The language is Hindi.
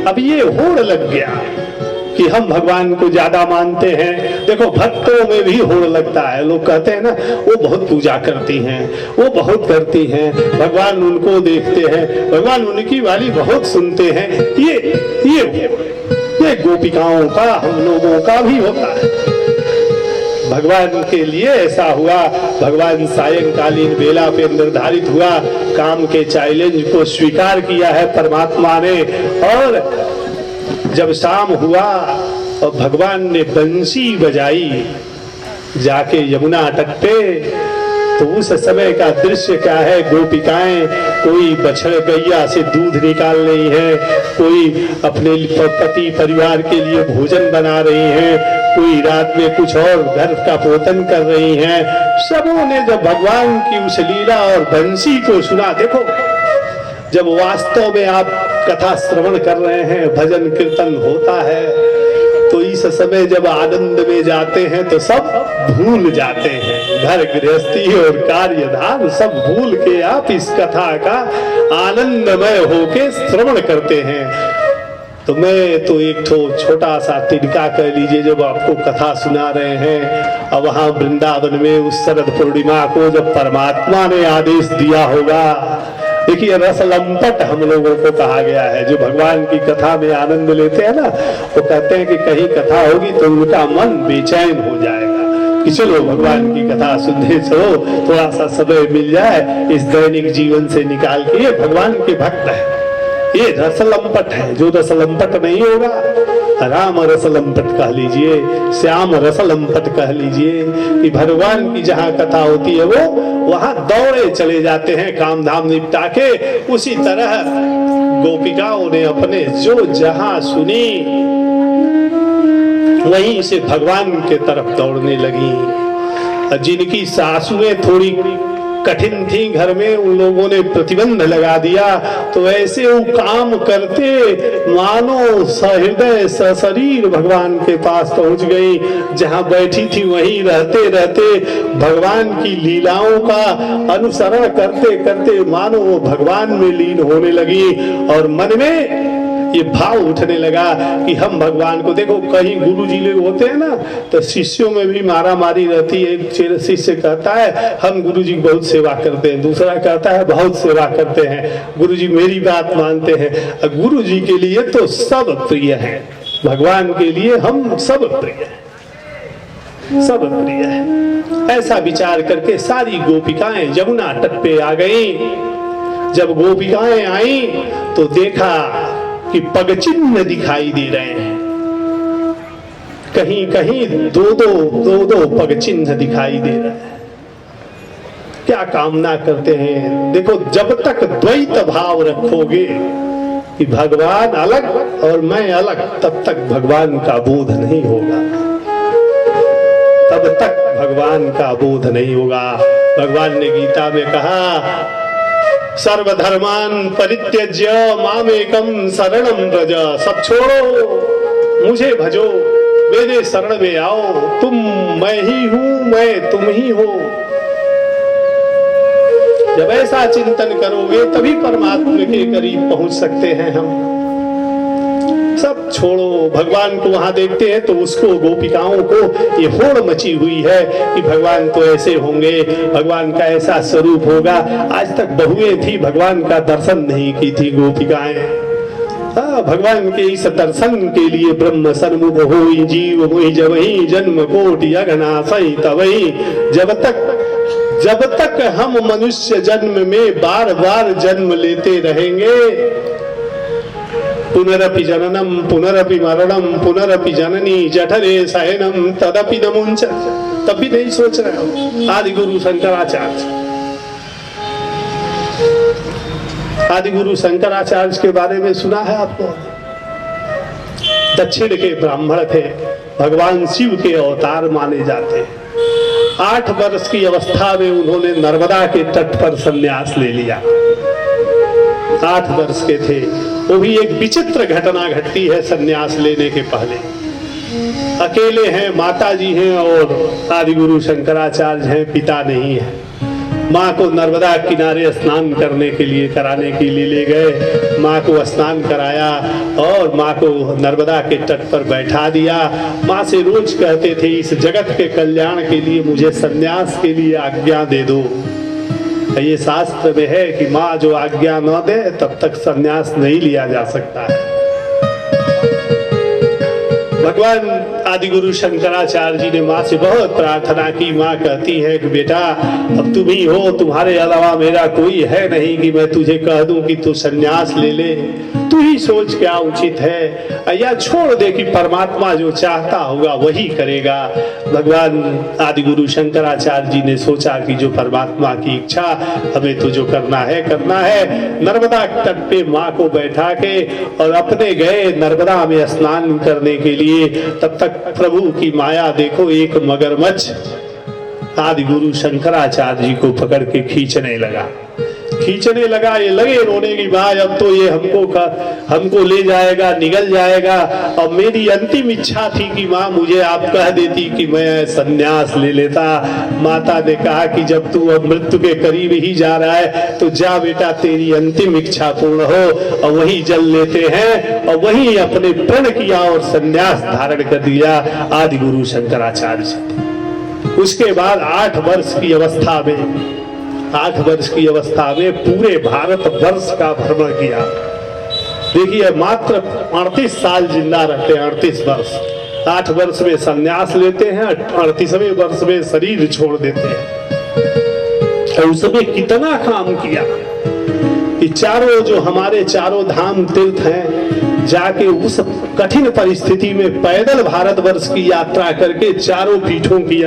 अब ये होड़ लग गया कि हम भगवान को ज्यादा मानते हैं। देखो भक्तों में भी होड़ लगता है, लोग कहते हैं ना वो बहुत पूजा करती हैं, वो बहुत करती हैं, भगवान उनको देखते हैं, भगवान उनकी वाली बहुत सुनते हैं। ये गोपिकाओं का हम लोगों का भी होता है। भगवान के लिए ऐसा हुआ, भगवान सायंकालीन बेला पे निर्धारित हुआ, काम के चैलेंज को स्वीकार किया है परमात्मा ने। और जब शाम हुआ और भगवान ने बंसी बजाई जाके यमुना तट पे, तो उस समय का दृश्य क्या है? गोपिकाएं कोई बछड़ गैया से दूध निकाल रही है, कोई अपने पति परिवार के लिए भोजन बना रही है, कोई रात में कुछ और घर का पोतन कर रही हैं। सबों ने जब भगवान की उस लीला और बंसी को सुना, देखो जब वास्तव में आप कथा श्रवण कर रहे हैं, भजन कीर्तन होता है, तो इस समय जब आनंद में जाते हैं तो सब भूल जाते हैं, घर गृहस्थी और कार्यधाम सब भूल के आप इस कथा का आनंदमय होके श्रवण करते हैं। तो मैं तो एक छोटा सा तिनका कह लीजिए, जब आपको कथा सुना रहे हैं, अब वहां वृंदावन में उस शरद पूर्णिमा को जब परमात्मा ने आदेश दिया होगा, देखिए रस लंपट हम लोगों को कहा गया है। जो भगवान की कथा में आनंद लेते हैं ना, वो कहते हैं कि कहीं कथा होगी तो उनका मन बेचैन हो जाएगा कि चलो भगवान की कथा सुनने चलो, थोड़ा सा समय मिल जाए इस दैनिक जीवन से निकाल के। ये भगवान के भक्त है, ये रसलंपट है। जो रसलंपट नहीं होगा, राम रसलंपट कह लीजिए, श्याम रसलंपट कह लीजिए, कि भगवान की जहाँ कथा होती है वो वहां दौड़े चले जाते हैं काम धाम निपटा के। उसी तरह गोपिकाओं ने अपने जो जहां सुनी वहीं से भगवान के तरफ दौड़ने लगी। जिनकी सासुएं थोड़ी कठिन थी घर में, उन लोगों ने प्रतिबंध लगा दिया, तो ऐसे वो काम करते मानो सहृदय सशरीर भगवान के पास पहुंच गई। जहां बैठी थी वहीं रहते रहते भगवान की लीलाओं का अनुसरण करते करते मानो वो भगवान में लीन होने लगी। और मन में ये भाव उठने लगा कि हम भगवान को, देखो कहीं गुरु जी लोग होते हैं ना, तो शिष्यों में भी मारा मारी रहती है। एक शिष्य कहता है हम गुरु जी बहुत सेवा करते हैं, दूसरा कहता है बहुत सेवा करते हैं, गुरु जी मेरी बात मानते हैं। गुरु जी के लिए तो सब प्रिय है, भगवान के लिए हम सब प्रिय है, सब प्रिय है। ऐसा विचार करके सारी गोपिकाएं यमुना तट पे आ गई। जब गोपिकाएं आई तो देखा कि पगचिन्ह दिखाई दे रहे हैं, कहीं कहीं दो पगचिन्ह दिखाई दे रहे हैं। क्या कामना करते हैं? देखो जब तक द्वैत भाव रखोगे कि भगवान अलग और मैं अलग, तब तक भगवान का बोध नहीं होगा, तब तक भगवान का बोध नहीं होगा। भगवान ने गीता में कहा सर्वधर्मान परित्यज्य मामेकम शरणम व्रज। सब छोड़ो, मुझे भजो, मेरे शरण में आओ, तुम मैं ही हूं, मैं तुम ही हो। जब ऐसा चिंतन करोगे तभी परमात्मा के करीब पहुंच सकते हैं हम। सब छोड़ो, भगवान को वहां देखते हैं तो उसको, गोपिकाओं को ये होड़ मची हुई है कि भगवान तो ऐसे होंगे, भगवान का ऐसा स्वरूप होगा। आज तक बहुएं थी, भगवान का दर्शन नहीं की थी गोपिकाएं। भगवान के इस दर्शन के लिए ब्रह्म सन्मुख होई जीव मोहि जबहि जन्म कोटि अघनासई तबहि। जब तक हम मनुष्य जन्म में बार बार जन्म लेते रहेंगे, पुनरपि जननम पुनरपि मरणम पुनरपि जननी जठरे शयनम तदपि न मुंचत, तब भी नहीं सोच रहे हो। आदि गुरु शंकराचार्य के बारे में सुना है आपको? दक्षिण के ब्राह्मण थे, भगवान शिव के अवतार माने जाते। 8 वर्ष की अवस्था में उन्होंने नर्मदा के तट पर संन्यास ले लिया। 8 वर्ष के थे। वो भी एक विचित्र घटना घटती है संन्यास लेने के पहले। अकेले हैं, माता जी हैं और आदि गुरु शंकराचार्य हैं, पिता नहीं है। माँ को नर्मदा किनारे स्नान करने के लिए कराने के लिए ले गए। माँ को स्नान कराया और माँ को नर्मदा के तट पर बैठा दिया। माँ से रोज कहते थे, इस जगत के कल्याण के लिए मुझे सन्यास के लिए आज्ञा दे दो। ये शास्त्र में है कि माँ जो आज्ञा न दे तब तक सन्यास नहीं लिया जा सकता है। भगवान आदि गुरु शंकराचार्य जी ने माँ से बहुत प्रार्थना की। माँ कहती है कि बेटा अब तुम ही हो, तुम्हारे अलावा मेरा कोई है नहीं कि मैं तुझे कह दूं कि तू सन्यास ले ले। तू ही सोच क्या उचित है, या छोड़ दे कि परमात्मा जो चाहता होगा वही करेगा। भगवान आदि गुरु शंकराचार्य जी ने सोचा कि जो परमात्मा की इच्छा, हमें तो जो करना है। नर्मदा तट पे माँ को बैठा के और अपने गए नर्मदा में स्नान करने के लिए। तब तक प्रभु की माया देखो, एक मगरमच्छ आदि गुरु शंकराचार्य जी को पकड़ के खींचने लगा। ये लगे रोने की, माँ अब तो ये हमको ले जाएगा, निगल जाएगा। और मेरी अंतिम इच्छा थी कि माँ मुझे आप कह देती कि मैं सन्यास ले लेता। माता ने कहा कि जब तू अब मृत्यु के करीब ही जा रहा है तो जा बेटा, तेरी अंतिम इच्छा पूर्ण हो। और वही जल लेते हैं और वही अपने प्रण किया और सन्यास धारण कर दिया आदि गुरु शंकराचार्य जी। उसके बाद 8 वर्ष की अवस्था में पूरे भारत वर्ष का भ्रमण किया। देखिए, मात्र 38 साल जिंदा रहते हैं, 38 वर्ष। 8 वर्ष में संन्यास लेते हैं, 38वें वर्ष में शरीर छोड़ देते हैं। और उसमें कितना काम किया कि चारों जो हमारे चारों धाम तीर्थ हैं, जाके उस कठिन परिस्थिति में पैदल भारतवर्ष की यात्रा करके चारों पीठों की